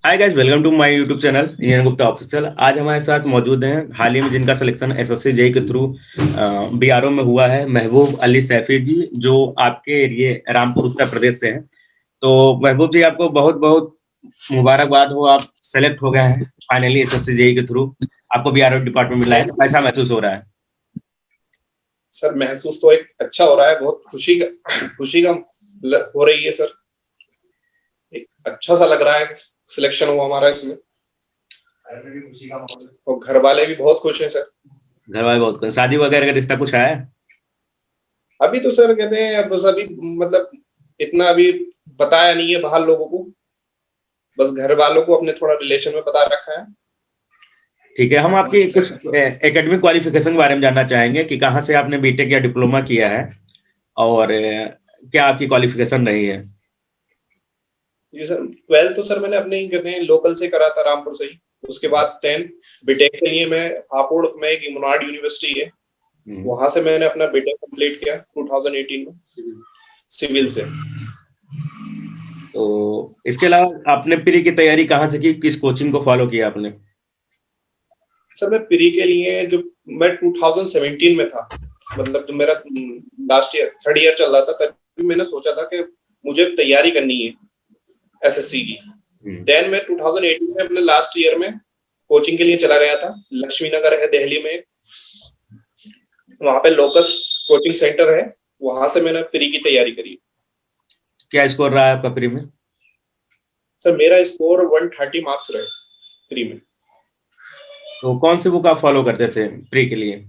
Hi guys, welcome to my YouTube channel engine Gupta official. आज हमारे साथ मौजूद हैं हाल ही में जिनका सिलेक्शन एसएससी जेई के थ्रू बीआरओ में हुआ है, महबूब अली सैफी जी, जो आपके एरिए रामपुर उत्तर प्रदेश से हैं। तो महबूब जी, आपको बहुत बहुत मुबारकबाद हो, आप सेलेक्ट हो गए हैं फाइनली एसएससी जेई के थ्रू। आपको बीआरओ डिपार्टमेंट मिला है, थैंक तो कैसा महसूस हो रहा है? सर। महसूस तो एक अच्छा हो रहा है, बहुत खुशी का हो रही है सर। एक अच्छा सा लग रहा है, सिलेक्शन हुआ हमारा इसमें। और घर वाले भी बहुत खुश हैं सर। घर वाले बहुत खुश। शादी वगैरह का रिश्ता कुछ आया है? अभी तो सर कहते हैं बस अभी मतलब इतना अभी बताया नहीं है बाहर लोगों को, बस घर वालों को अपने थोड़ा रिलेशन में बता रखा है। ठीक है, हम आपकी कुछ एकेडमिक क्वालिफिकेशन के बारे में जानना चाहेंगे कि कहाँ से आपने बीटेक या डिप्लोमा किया है और क्या आपकी क्वालिफिकेशन रही है? जी सर, 12th तो सर मैंने अपने ही कहते हैं लोकल से करा था, रामपुर से ही। उसके बाद 10th बीटेक के लिए मैं हापुड़ में एक इमनाड यूनिवर्सिटी है, वहां से मैंने अपना बीटेक कंप्लीट किया 2018 में सिविल से। तो इसके अलावा आपने प्री की तैयारी कहाँ से की, किस कोचिंग को फॉलो किया आपने? सर मैं प्री के लिए जो मैं 2017 में था, मतलब जो मेरा लास्ट ईयर थर्ड ईयर चल रहा था, तभी मैंने सोचा था कि मुझे तैयारी करनी है एसएससी की। देन मैं 2018 में अपने लास्ट ईयर में कोचिंग के लिए चला गया था। लक्ष्मी नगर है दिल्ली में, वहां पे लोकस कोचिंग सेंटर है, वहां से मैंने प्री की तैयारी करी। क्या स्कोर रहा है आपका प्री में? सर मेरा स्कोर 130 मार्क्स रहे प्री में। तो कौन सी बुक आप फॉलो करते थे प्री के लिए?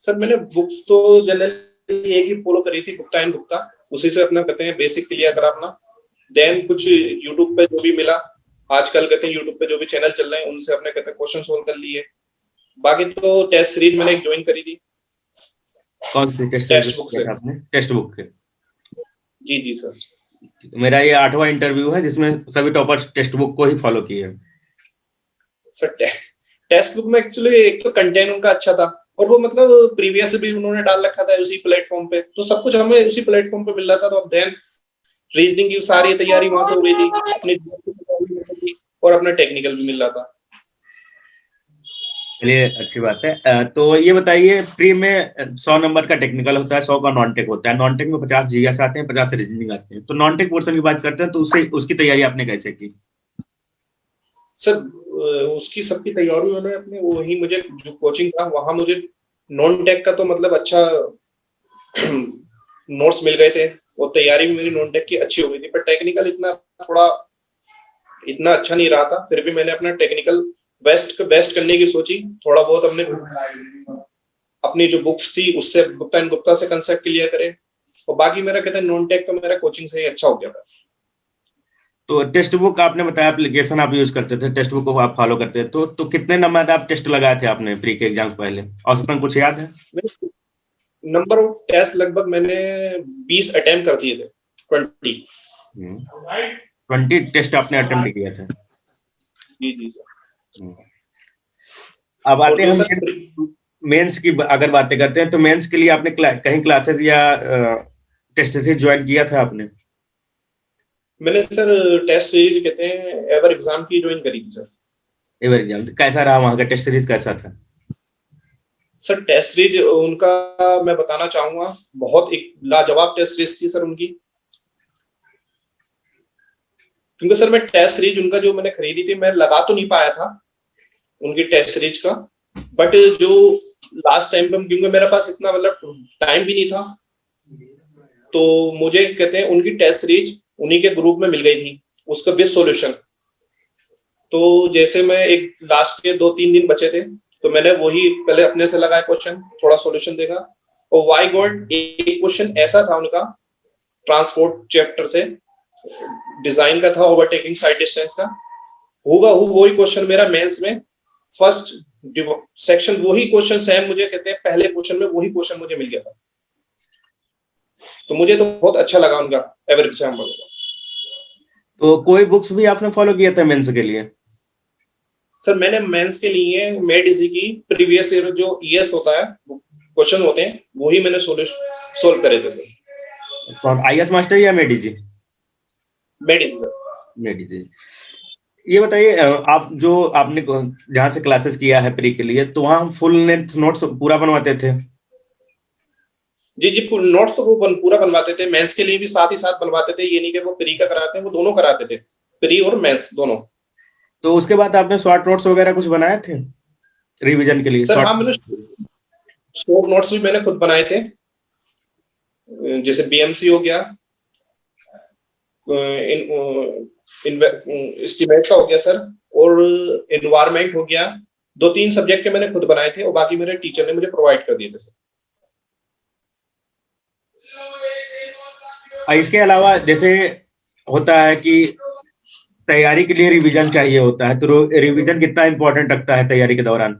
सर मैंने बुक्स तो जनरली एक ही फॉलो करी थी, गुप्ता एंड गुप्ता। उसी से अपना कहते हैं बेसिक क्लियर करा अपना। देन कुछ यूट्यूब पे जो भी मिला, आजकल कहते हैं यूट्यूब पे जो भी चैनल चल रहे हैं उनसे अपने कहते हैं क्वेश्चन सोल्व कर लिए। बाकी तो टेस्ट सीरीज मैंने एक ज्वाइन करी थी। कौन सी टेस्ट सीरीज टेक्स्ट बुक किया से। था आपने? टेक्स्ट बुक के? जी जी सर। मेरा ये 8वां इंटरव्यू है जिसमें सभी टॉपर्स टेक्स्ट बुक को ही फॉलो किए हैं। सर टेक्स्ट बुक में एक्चुअली एक तो कंटेंट उनका अच्छा था, और वो मतलब प्रीवियस भी उन्होंने डाल रखा था उसी प्लेटफॉर्म पे, तो सब कुछ हमें उसी प्लेटफॉर्म पे मिल रहा था। तो अब देन रीजनिंग की सारी तैयारी वहां से हो रही थी, अपनी और अपना टेक्निकल भी मिल रहा था। चलिए, अच्छी बात है। तो ये बताइए, प्री में 100 नंबर का टेक्निकल होता है, 100 का नॉन टेक होता है। नॉन टेक में 50 जीएस आते हैं, 50 रीजनिंग आते हैं। तो नॉन टेक पोर्शन की बात करते हैं, तो उससे उसकी तैयारी आपने कैसे की? सर उसकी सबकी तैयारी मैंने अपने वही, मुझे जो कोचिंग था वहां मुझे नॉन टेक का तो मतलब अच्छा नोट्स मिल गए थे, और तैयारी भी मेरी नॉन टेक की अच्छी हो गई थी। पर टेक्निकल थोड़ा इतना अच्छा नहीं रहा था। फिर भी मैंने अपना टेक्निकल बेस्ट करने की सोची। थोड़ा बहुत हमने अपनी जो बुक्स थी उससे गुप्ता एंड गुप्ता से कंसेप्ट क्लियर करे, और बाकी मेरा कहते हैं नॉन टेक तो मेरा कोचिंग से ही अच्छा हो गया था। तो टेक्स्ट बुक आपने बताया एप्लीकेशन आप यूज करते थे, टेक्स्ट बुक को आप फॉलो करते थे, तो कितने नंबर आप टेस्ट लगाए थे आपने प्री के एग्जाम पहले? औसतन कुछ याद है? नंबर ऑफ टेस्ट लगभग मैंने 20 अटेम्प्ट कर दिए थे। 20। 20 टेस्ट आपने अटेम्प्ट किया था? जी जी सर। अब और आते हैं जो हम सर मेंस की अगर बातें करते हैं, तो मेंस के लिए आपने कहीं क्लासेस या टेस्ट सीरीज ज्वाइन किया था आपने? मैंने सर टेस्ट सीरीज कहते हैं एवर एग्जाम की ज्वाइन करी थी सर। एवर एग्जाम कैसा रहा? वहां का टेस्ट सीरीज कैसा था? सर टेस्ट सीरीज उनका मैं बताना चाहूंगा, बहुत एक लाजवाब टेस्ट सीरीज थी सर उनकी। क्योंकि सर मैं टेस्ट सीरीज उनका जो मैंने खरीदी थी, मैं लगा तो नहीं पाया था उनकी टेस्ट सीरीज का, बट जो लास्ट टाइम पे, क्योंकि मेरे पास इतना मतलब टाइम भी नहीं था, तो मुझे कहते हैं उनकी टेस्ट सीरीज उन्हीं के ग्रुप में मिल गई थी, उसका विद सॉल्यूशन। तो जैसे मैं एक लास्ट के 2-3 दिन बचे थे, तो मैंने वही पहले अपने से लगाया क्वेश्चन, थोड़ा सॉल्यूशन देखा। और वाई गॉड एक क्वेश्चन ऐसा था उनका ट्रांसपोर्ट चैप्टर से, डिजाइन का था, ओवरटेकिंग साइड डिस्टेंस का। होगा वही क्वेश्चन मेरा मेंस में फर्स्ट सेक्शन, वही क्वेश्चन सेम मुझे कहते हैं पहले क्वेश्चन में वही क्वेश्चन मुझे मिल गया था। तो मुझे तो बहुत अच्छा लगा उनका एवरेज एग्जाम वगैरह। तो कोई बुक्स भी आपने फॉलो किया था मेंस के लिए? सर मैंने मेंस के लिए मेड इजी की प्रीवियस ईयर जो ईएस होता है, क्वेश्चन होते हैं, वही मैंने सोल्व करे थे सर। कौन, आईएएस मास्टर या मेडी जी? Made easy sir. मेडी जी। ये बताइए आप जो आपने जहाँ से क्लासेस किया है प्री के लिए, तो वहाँ फुल लेंथ नोट्स पूरा बनवाते थे? जी जी, फुल नोट्स तो वो पूरा बनवाते थे। मेंस के लिए भी साथ ही साथ बनवाते थे, ये नहीं कि वो प्री का कराते हैं, वो दोनों कराते थे, प्री और मेंस दोनों। तो उसके बाद आपने शॉर्ट नोट्स वगैरह कुछ बनाए थे रिवीजन के लिए, सर शॉर्ट? हाँ, मैंने शॉर्ट नोट्स भी मैंने खुद बनाए थे। जैसे बीएमसी हो गया, एस्टिमेट का हो गया सर, और एनवायरमेंट हो गया। 2-3 सब्जेक्ट के मैंने खुद बनाए थे और बाकी मेरे टीचर ने मुझे प्रोवाइड कर दिए थे सर। इसके अलावा जैसे होता है कि तैयारी के लिए रिवीजन चाहिए होता है, तो रिवीजन कितना इंपॉर्टेंट रखता है तैयारी के दौरान?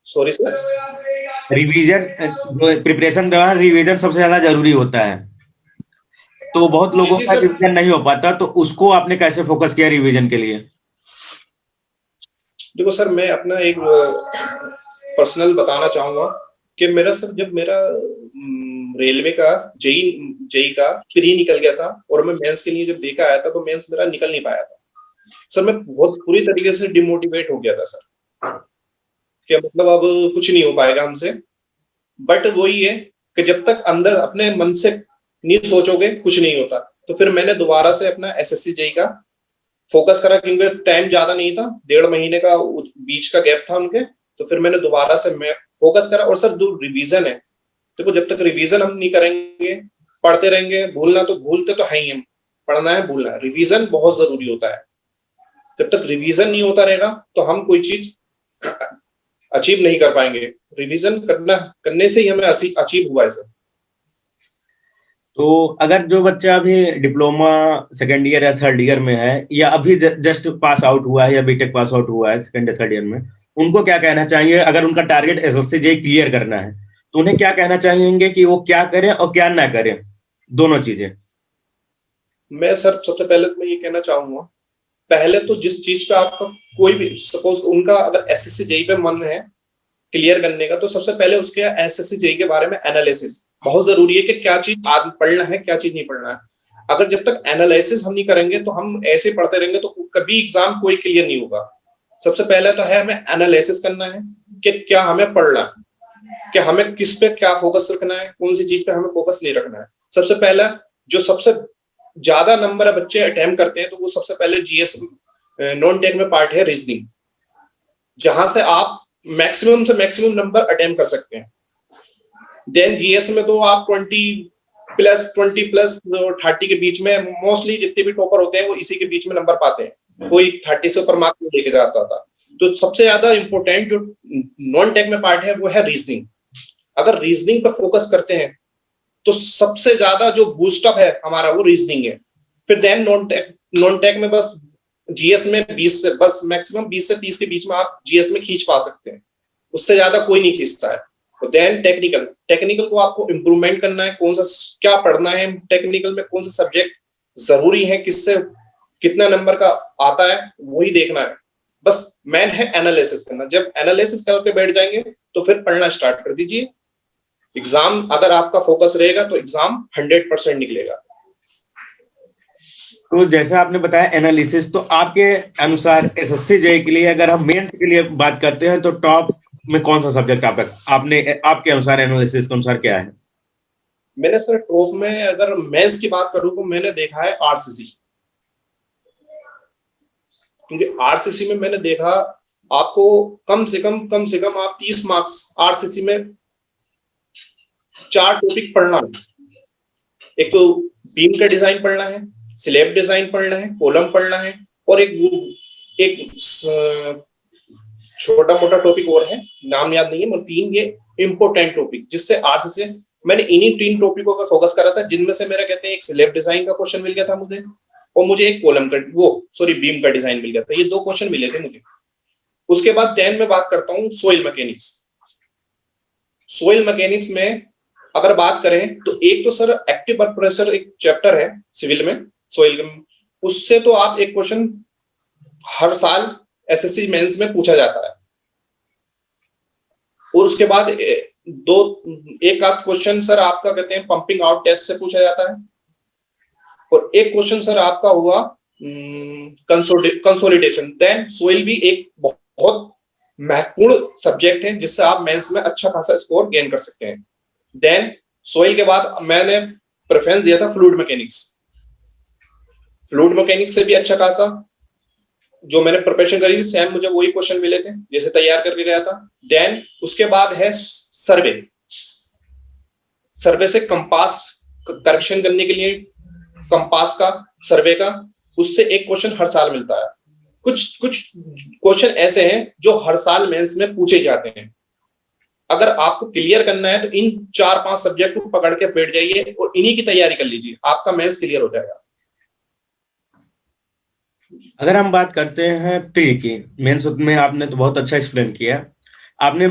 Sorry sir. रिवीजन, प्रिपरेशन के दौरान रिवीजन सबसे ज्यादा जरूरी होता है, तो बहुत जी लोगों जी का सर। रिवीजन नहीं हो पाता, तो उसको आपने कैसे फोकस किया रिवीजन के लिए? देखो सर, मैं अपना एक पर्सनल बताना चाहूंगा कि मेरा सर, जब मेरा रेलवे का जेई जेई का प्री निकल गया था और मैं मेंस के लिए जब देखा आया था, तो मेंस मेरा निकल नहीं पाया था सर। मैं बहुत पूरी तरीके से डिमोटिवेट हो गया था सर, कि मतलब अब कुछ नहीं हो पाएगा हमसे। बट वही है कि जब तक अंदर अपने मन से नहीं सोचोगे, कुछ नहीं होता। तो फिर मैंने दोबारा से अपना एसएससी जेई का फोकस करा, क्योंकि टाइम ज्यादा नहीं था, 1.5 महीने का बीच का गैप था उनके। तो फिर मैंने दोबारा से मैं फोकस करा। और सर जो रिवीजन है, देखो जब तक रिवीजन हम नहीं करेंगे, पढ़ते रहेंगे, भूलना तो भूलते तो है ही हम, पढ़ना है भूलना है, रिवीजन बहुत जरूरी होता है। जब तक रिवीजन नहीं होता रहेगा तो हम कोई चीज अचीव नहीं कर पाएंगे। रिवीजन करने से ही हमें अचीव हुआ है सर। तो अगर जो बच्चा अभी डिप्लोमा सेकेंड ईयर या थर्ड ईयर में है, या अभी जस्ट पास आउट हुआ है या बीटेक पास आउट हुआ है सेकेंड या थर्ड ईयर में, उनको क्या कहना चाहिए अगर उनका टारगेट एसएससी जेई क्लियर करना है, तो उन्हें क्या कहना चाहेंगे कि वो क्या करें और क्या ना करें, दोनों चीजें? मैं सर सबसे पहले तो मैं ये कहना चाहूंगा, पहले तो जिस चीज पे आपका कोई भी सपोज उनका अगर एसएससी जेई पे मन है क्लियर करने का, तो सबसे पहले उसके एसएससी जेई के बारे में एनालिसिस बहुत जरूरी है, कि क्या चीज पढ़ना है, क्या चीज नहीं पढ़ना है। अगर जब तक एनालिसिस हम नहीं करेंगे, तो हम ऐसे पढ़ते रहेंगे तो कभी एग्जाम कोई क्लियर नहीं होगा। सबसे पहले तो है हमें एनालिसिस करना है कि क्या हमें पढ़ना है, कि हमें किस पे क्या फोकस रखना है, कौन सी चीज पे हमें फोकस नहीं रखना है। सबसे पहला जो सबसे ज्यादा नंबर बच्चे अटेम्प्ट करते हैं, तो वो सबसे पहले जीएस नॉन टेक में पार्ट है रीजनिंग, जहां से आप मैक्सिमम से मैक्सिमम नंबर अटेम्प्ट कर सकते हैं। देन जीएस में तो आप 20 प्लस 30 के बीच में मोस्टली जितने भी टॉपर होते हैं वो इसी के बीच में नंबर पाते हैं, कोई 30 से ऊपर मार्क नहीं लेके जाता था। तो सबसे ज्यादा इंपॉर्टेंट जो नॉन टेक में पार्ट है वो है रीजनिंग। अगर रीजनिंग पर फोकस करते हैं तो सबसे ज्यादा जो बूस्टअप है हमारा वो रीजनिंग है। फिर देन नॉन टेक में बस जीएस में 20 से बस मैक्सिमम 20 से 30 के बीच में आप जीएस में खींच पा सकते हैं, उससे ज्यादा कोई नहीं खींचता है। तो देन टेक्निकल, टेक्निकल को आपको इम्प्रूवमेंट करना है, कौन सा क्या पढ़ना है टेक्निकल में, कौन सा सब्जेक्ट जरूरी है, किससे कितना नंबर का आता है, वही देखना है। बस मेन है एनालिसिस करना। जब एनालिसिस करके बैठ जाएंगे तो फिर पढ़ना स्टार्ट कर दीजिए। एग्जाम अगर आपका फोकस रहेगा तो एग्जाम 100% निकलेगा। तो जैसा आपने बताया एनालिसिस, तो आपके अनुसार एसएससी जेई के लिए अगर हम मेंस के लिए बात करते हैं, तो टॉप में कौन सा सब्जेक्ट आपने आपके अनुसार एनालिसिस के अनुसार क्या है? मैंने सर टॉप में अगर मैथ्स की बात करूं तो मैंने देखा है आरसीसी, क्योंकि आरसीसी में मैंने देखा आपको कम से कम आप 30 मार्क्स आरसीसी में 4 टॉपिक पढ़ना है। एक तो बीम का डिजाइन पढ़ना है, स्लैब डिजाइन पढ़ना है, कॉलम पढ़ना है, और एक छोटा मोटा टॉपिक और है, नाम याद नहीं है, मतलब 3 ये इंपॉर्टेंट टॉपिक जिससे आरसीसी मैंने इन्हीं 3 टॉपिकों पर फोकस करा था, जिनमें से मेरा कहते हैं एक स्लैब डिजाइन का क्वेश्चन मिल गया था मुझे, और मुझे एक कॉलम का बीम का डिजाइन मिल गया था। ये 2 क्वेश्चन मिले थे मुझे। उसके बाद देन मैं बात करता हूँ सोइल मैकेनिक्स। सोइल मैकेनिक्स में अगर बात करें तो एक तो सर एक्टिव वर्क प्रेशर एक चैप्टर है सिविल में, सोइल में, उससे तो आप एक क्वेश्चन हर साल एसएससी मेंस में पूछा जाता है। और उसके बाद एक आध क्वेश्चन सर आपका कहते हैं पंपिंग आउट टेस्ट से पूछा जाता है, और एक क्वेश्चन सर आपका हुआ कंसोलिडेशन। देन सोइल भी एक बहुत महत्वपूर्ण सब्जेक्ट है जिससे आप मेंस में अच्छा खासा स्कोर गेन कर सकते हैं। देन सोइल के बाद मैंने प्रेफरेंस दिया था फ्लूइड मैकेनिक्स। फ्लूइड मैकेनिक्स से भी अच्छा खासा जो मैंने प्रिपरेशन करी थी सेम मुझे वही क्वेश्चन मिले थे जैसे तैयार करके गया था। देन उसके बाद है सर्वे। सर्वे से कंपास करेक्शन करने के लिए कंपास का सर्वे का उससे एक क्वेश्चन हर साल मिलता है। कुछ कुछ क्वेश्चन ऐसे हैं जो हर साल मेंस में पूछे जाते हैं। अगर आपको क्लियर करना है तो इन 4-5 सब्जेक्ट को पकड़ के बैठ जाइए और इन्हीं की तैयारी कर लीजिए, आपका मेंस क्लियर हो जाएगा। अगर हम बात करते हैं प्री की, मेंस में आपने तो बहुत अच्छा एक्सप्लेन किया। आपने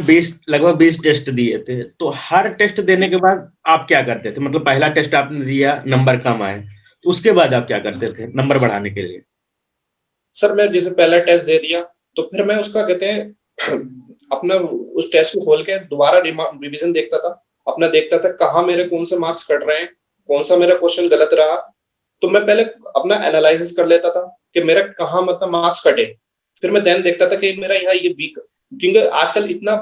लगभग 20 टेस्ट दिए थे, तो हर टेस्ट देने के बाद आप क्या करते थे? मतलब पहला टेस्ट आपने दिया, नंबर कम आए, तो उसके बाद आप क्या करते थे नंबर बढ़ाने के लिए? सर मैं जैसे पहला टेस्ट दे दिया तो फिर मैं उसका कहते हैं अपना उस टेस्ट को खोल के दोबारा रिवीजन देखता था, अपना देखता था कहाँ मेरे कौन से मार्क्स कट रहे हैं, कौन सा मेरा क्वेश्चन गलत रहा। तो मैं पहले अपना एनालिसिस कर लेता था कि मेरा कहाँ मतलब मार्क्स कटे। फिर मैं देन देखता था कि मेरा यहाँ ये वीक, क्योंकि आजकल इतना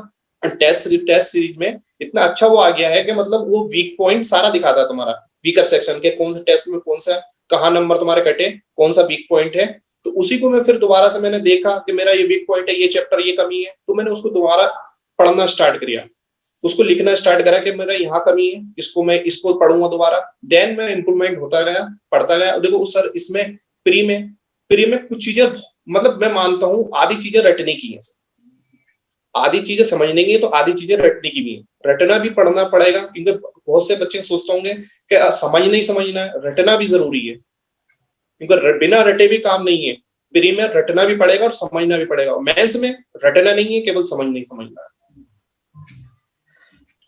टेस्ट सीरीज में इतना अच्छा वो आ गया है कि मतलब वो वीक पॉइंट सारा दिखाता है तुम्हारा, वीकर सेक्शन के कौन से टेस्ट में कौन सा कहाँ नंबर तुम्हारे कटे, कौन सा वीक पॉइंट है। तो उसी को मैं फिर दोबारा से मैंने देखा कि मेरा ये वीक पॉइंट है, ये चैप्टर ये कमी है, तो मैंने उसको दोबारा पढ़ना स्टार्ट किया, उसको लिखना स्टार्ट करा कि मेरा यहाँ कमी है, इसको मैं इसको पढ़ूंगा दोबारा। देन मैं इंप्रूवमेंट होता गया, पढ़ता गया। देखो सर इसमें प्री में कुछ चीजें मतलब मैं मानता हूँ आधी चीजें रटने की है, आधी चीजें समझने की है तो आधी चीजें रटने की भी है। रटना भी पढ़ना पड़ेगा क्योंकि बहुत से बच्चे सोचते होंगे कि समझना है, रटना भी जरूरी है क्योंकि बिना रटे भी काम नहीं है। प्री में रटना भी पड़ेगा और समझना भी पड़ेगा, मेंस में रटना नहीं है, केवल समझना है।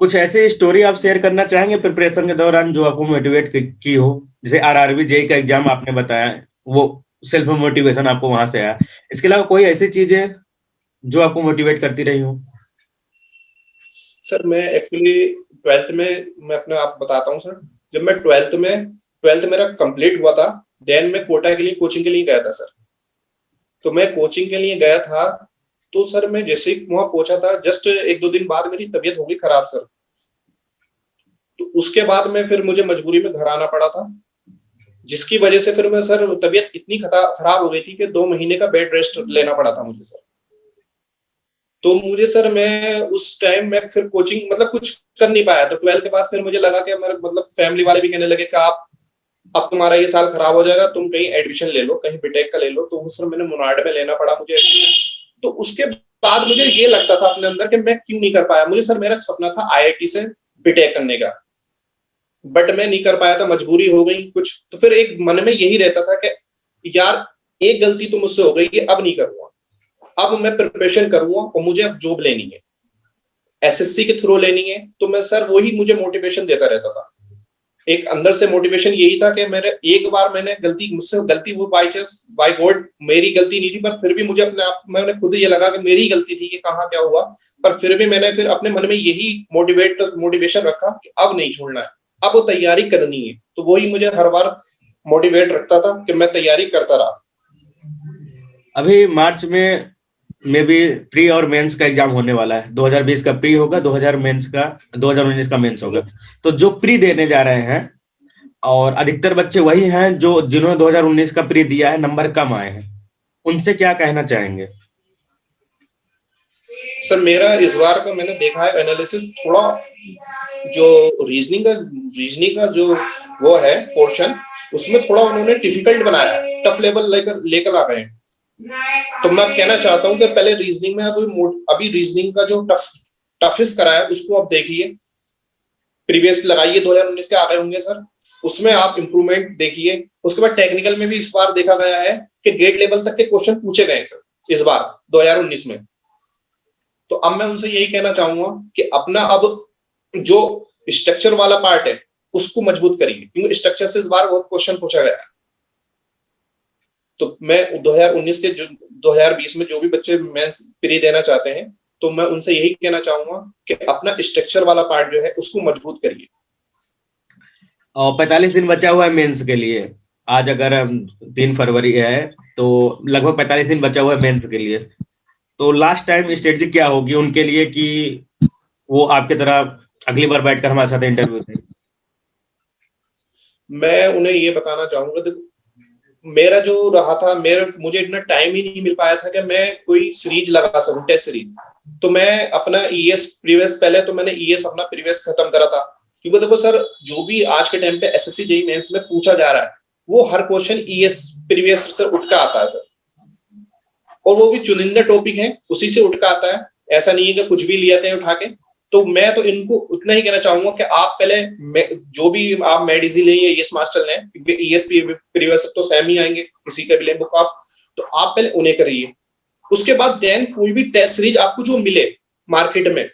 कुछ ऐसी स्टोरी आप शेयर करना चाहेंगे प्रिपरेशन के दौरान जो आपको मोटिवेट की हो? जैसे आरआरबी जेई का एग्जाम आपने बताया, वो सेल्फ मोटिवेशन आपको वहां से आया। इसके अलावा कोई ऐसी चीज है जो आपको मोटिवेट करती रही हो? सर मैं एक्चुअली ट्वेल्थ में मैं अपने आप बताता हूँ सर, जब मैं ट्वेल्थ मेरा कंप्लीट हुआ था, देन मैं कोटा के लिए कोचिंग के लिए गया था सर। तो मैं कोचिंग के लिए गया था तो सर मैं जैसे ही वहां पहुंचा था जस्ट 1-2 दिन बाद मेरी तबीयत हो गई खराब सर। तो उसके बाद में फिर मुझे मजबूरी में घर आना पड़ा था, जिसकी वजह से फिर मैं सर तबीयत इतनी खराब हो गई थी कि 2 महीने का बेड रेस्ट लेना पड़ा था मुझे सर। तो मुझे सर मैं उस टाइम में फिर कोचिंग मतलब कुछ कर नहीं पाया। तो ट्वेल्थ के बाद फिर मुझे लगा कि मेरे मतलब फैमिली वाले भी कहने लगे कि आप अब तुम्हारा ये साल खराब हो जाएगा, तुम कहीं एडमिशन ले लो, कहीं बीटेक का ले लो। तो सर मैंने मुनाड में लेना पड़ा मुझे एडमिशन। तो उसके बाद मुझे ये लगता था अपने अंदर कि मैं क्यों नहीं कर पाया। मुझे सर मेरा सपना था आईआईटी से बीटेक करने का, बट मैं नहीं कर पाया था, मजबूरी हो गई कुछ। तो फिर एक मन में यही रहता था कि यार एक गलती तो मुझसे हो गई है, अब नहीं करूंगा, अब मैं प्रिपरेशन करूंगा और मुझे अब जॉब लेनी है, एसएससी के थ्रू लेनी है। तो मैं सर वही मुझे मोटिवेशन देता रहता था। एक अंदर से मोटिवेशन यही था कि मेरे एक बार मुझसे गलती वो बाय गॉड मेरी गलती नहीं थी, पर फिर भी मुझे अपने आप मैंने खुद ये लगा कि मेरी गलती थी कि कहाँ क्या हुआ। पर फिर भी मैंने फिर अपने मन में यही मोटिवेशन रखा कि अब नहीं छोड़ना है, अब वो तैयारी करनी है। तो वही मुझे हर बार मोटिवेट रखता था कि मैं तैयारी करता रहा। अभी मार्च में भी प्री और मेंस का एग्जाम होने वाला है। 2020 का प्री होगा, 2019 का मेंस होगा। तो जो प्री देने जा रहे हैं, और अधिकतर बच्चे वही हैं जो जिन्होंने 2019 का प्री दिया है, नंबर कम आए हैं, उनसे क्या कहना चाहेंगे? सर मेरा इस बार का मैंने देखा है एनालिसिस, थोड़ा जो रीजनिंग का जो वो है पोर्शन, उसमें थोड़ा उन्होंने डिफिकल्ट बनाया है, टफ लेवल लेकर आ गए हैं। तो मैं कहना चाहता हूँ कि पहले रीजनिंग में अभी रीजनिंग का जो टफेस्ट करा है उसको आप देखिए, प्रीवियस लगाइए 2019 के आ गए होंगे सर, उसमें आप इंप्रूवमेंट देखिए। उसके बाद टेक्निकल में भी इस बार देखा गया है कि ग्रेड लेवल तक के क्वेश्चन पूछे गए सर इस बार 2019 में। तो अब मैं उनसे यही कहना चाहूंगा कि अपना अब जो स्ट्रक्चर वाला पार्ट है उसको मजबूत करिए, क्योंकि स्ट्रक्चर से इस बार बहुत क्वेश्चन पूछा गया है। तो मैं 2020 में जो भी बच्चे मेंस प्री देना चाहते हैं, तो मैं उनसे यही कहना चाहूंगा कि अपना स्ट्रक्चर वाला पार्ट जो है उसको मजबूत करिए। और 45 दिन बचा हुआ है मेंस के लिए, आज अगर 3 फरवरी है तो लगभग 45 दिन बचा हुआ है मेंस के लिए। तो लास्ट टाइम स्ट्रेटजी क्या होगी उनके लिए कि वो आपके तरह अगली बार बैठकर हमारे साथ इंटरव्यू दें? मैं उन्हें ये बताना चाहूंगा, देखो मेरा जो रहा था, मुझे इतना टाइम ही नहीं मिल पाया था कि मैं कोई सीरीज लगा सकूं, टेस्ट सीरीज। तो मैं अपना ईएस प्रीवियस, पहले तो मैंने ईएस अपना प्रीवियस खत्म करा था, क्योंकि देखो सर, जो भी आज के टाइम पे एसएससी जेईई मेंस में पूछा जा रहा है वो हर क्वेश्चन ईएस प्रीवियस से उठ के आता है सर, और वो भी चुनिंदा टॉपिक है, उसी से उठ के आता है। ऐसा नहीं है कि कुछ भी लिया थे उठा के। तो मैं तो इनको उतना ही कहना चाहूंगा कि आप पहले जो भी आप मेड इजी लें या ईएस मास्टर लें, क्योंकि ईएसपी प्रीवियस तो सेम ही आएंगे किसी का भी लें बुक आप, तो आप पहले उन्हें करिए। उसके बाद देन कोई भी टेस्ट सीरीज आपको जो मिले मार्केट में,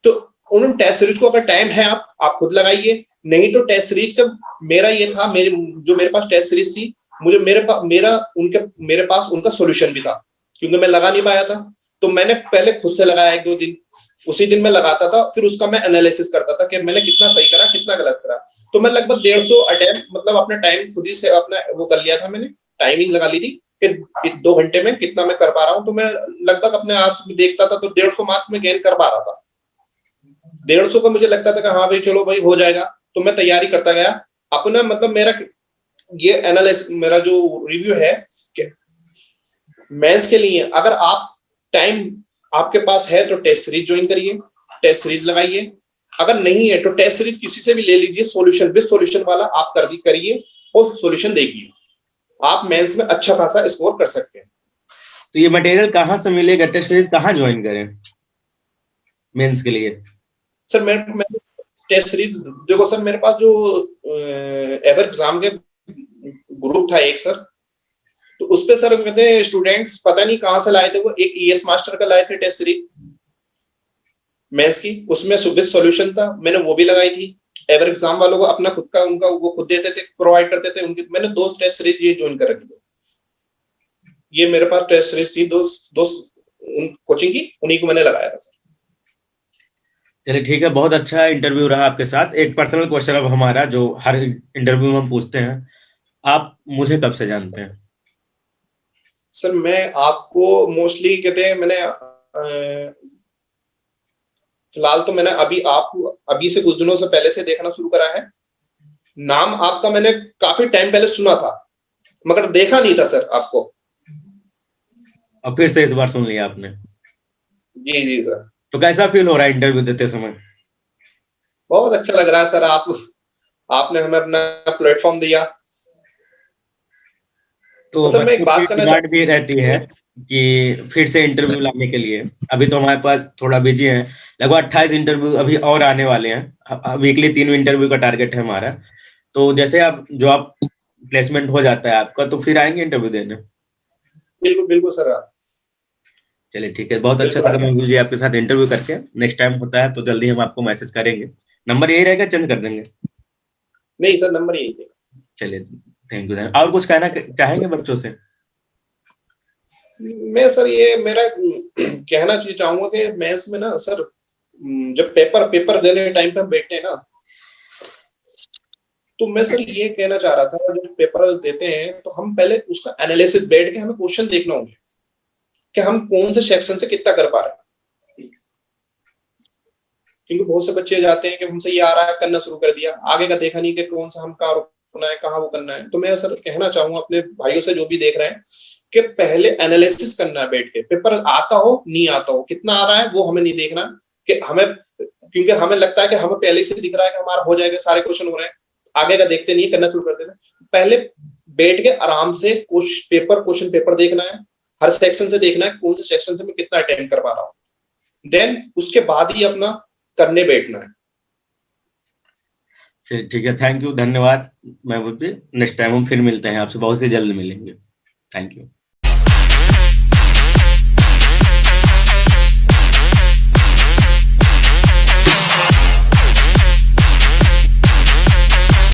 तो उन टेस्ट सीरीज को अगर टाइम है आप खुद लगाइए, नहीं तो टेस्ट सीरीज का मेरा ये था, मेरे पास टेस्ट सीरीज थी, मुझे मेरे पास उनका सोल्यूशन भी था, क्योंकि मैं लगा नहीं पाया था। तो मैंने पहले खुद से लगाया 1-2 दिन, उसी दिन मैं लगाता था, फिर उसका मैं एनालिसिस करता था कि मैंने कितना सही करा कितना गलत करा। तो मैं लगभग 150 अटेम्प्ट, मतलब अपना टाइम खुद ही से अपना वो कर लिया था, मैंने टाइमिंग लगा ली थी कि 2 घंटे में कितना मैं कर पा रहा हूँ। तो मैं लगभग अपने आस देखता था तो 150 मार्क्स में गेन कर पा रहा था। 150 का मुझे लगता था कि हाँ भाई चलो भाई हो जाएगा, तो मैं तैयारी करता गया अपना। मतलब मेरा ये एनालिसिस, मेरा जो रिव्यू है कि मेंस के लिए अगर आप टाइम आपके पास है तो टेस्ट सीरीज ज्वाइन करिए, टेस्ट सीरीज लगाइए। अगर नहीं है तो टेस्ट सीरीज किसी से भी ले लीजिए, सॉल्यूशन विद सॉल्यूशन वाला आप करिए और सॉल्यूशन देखिए, आप मेंस में अच्छा खासा स्कोर कर सकते हैं। तो ये मटेरियल कहाँ से मिलेगा, टेस्ट सीरीज कहाँ ज्वाइन करें मेंस के लिए? सर मैं टेस्ट सीरीज, देखो सर मेरे पास जो एवर एग्जाम के ग्रुप था एक सर, तो उस पे सर कहते हैं स्टूडेंट्स पता नहीं कहां से लाए थे, वो एक ईएस मास्टर का लाए थे टेस्ट सीरीज मेंस की, उसमें विद सॉल्यूशन था, मैंने वो भी लगाई थी। एवर एग्जाम वालों को अपना खुद का उनका वो खुद देते थे, प्रोवाइड करते थे उनकी, मैंने 2 टेस्ट सीरीज ये ज्वाइन कर रखी थी। ये मेरे पास टेस्ट सीरीज थी दो कोचिंग की, उन्हीं को मैंने लगाया था सर। चलिए ठीक है, बहुत अच्छा इंटरव्यू रहा आपके साथ। एक पर्सनल क्वेश्चन अब हमारा जो हर इंटरव्यू में हम पूछते हैं, आप मुझे कब से जानते हैं? सर मैं आपको मोस्टली कहते हैं, मैंने फिलहाल तो मैंने अभी से कुछ दिनों से पहले से देखना शुरू करा है। नाम आपका मैंने काफी टाइम पहले सुना था, मगर देखा नहीं था सर आपको। और फिर से इस बार सुन लिया आपने? जी जी सर। तो कैसा फील हो रहा है इंटरव्यू देते समय? बहुत अच्छा लग रहा है सर, आपने हमें अपना प्लेटफॉर्म दिया। तो सर मैं एक बच्चों की बात करना डिमांड भी रहती चाहूँ। है कि फिर से इंटरव्यू लाने के लिए। अभी तो हमारे पास थोड़ा बिजी है, लगभग 28 इंटरव्यू अभी और आने वाले हैं। वीकली 3 इंटरव्यू का टारगेट है हमारा। तो जैसे आप जॉब प्लेसमेंट हो जाता है आपका, तो फिर आएंगे इंटरव्यू देने? बिल्कुल बिल्कुल सर। चलिए ठीक है, बहुत अच्छा बिल्कुल लगा आएंगे। मंजू जी आपके साथ इंटरव्यू करके। नेक्स्ट टाइम होता है तो जल्दी हम आपको मैसेज करेंगे। नंबर यही रहेगा, चेंज कर देंगे? नहीं सर, नंबर यही थे। चलिए, थैंक यू। और कुछ कहना चाहेंगे बच्चों से? मैं सर ये मेरा कहना चाहूंगा कि मैथ्स में ना सर, जब पेपर पेपर देने टाइम पे हम बैठते हैं ना, तो मैं सर ये कहना चाह रहा था, जब पेपर देते हैं तो हम पहले उसका एनालिसिस बैठ के हमें क्वेश्चन देखना होगा कि हम कौन से सेक्शन से कितना कर पा रहे हैं। क्योंकि बहुत से बच्चे जाते हैं कि हमसे ये आ रहा है, करना शुरू कर दिया, आगे का देखा नहीं कि कौन सा हम कहाँ रुकना है, कहाँ वो करना है। तो मैं सर कहना चाहूंगा अपने भाइयों से जो भी देख रहे हैं कि पहले एनालिसिस करना है बैठ के, पेपर आता हो नहीं आता हो, कितना आ रहा है वो हमें नहीं देखना, कि हमें, क्योंकि हमें लगता है कि हमें पहले से दिख रहा है कि हमारा हो जाएगा, सारे क्वेश्चन हो रहे हैं, आगे का देखते नहीं, करना शुरू कर देते हैं। पहले बैठ के आराम से क्वेश्चन पेपर देखना है, हर सेक्शन से देखना है कौन से सेक्शन से मैं कितना अटेंड कर पा रहा हूँ, देन उसके बाद ही अपना करने बैठना है। चलिए ठीक है, थैंक यू, धन्यवाद महबूब जी। नेक्स्ट टाइम हम फिर मिलते हैं आपसे, बहुत ही जल्द मिलेंगे। Thank you.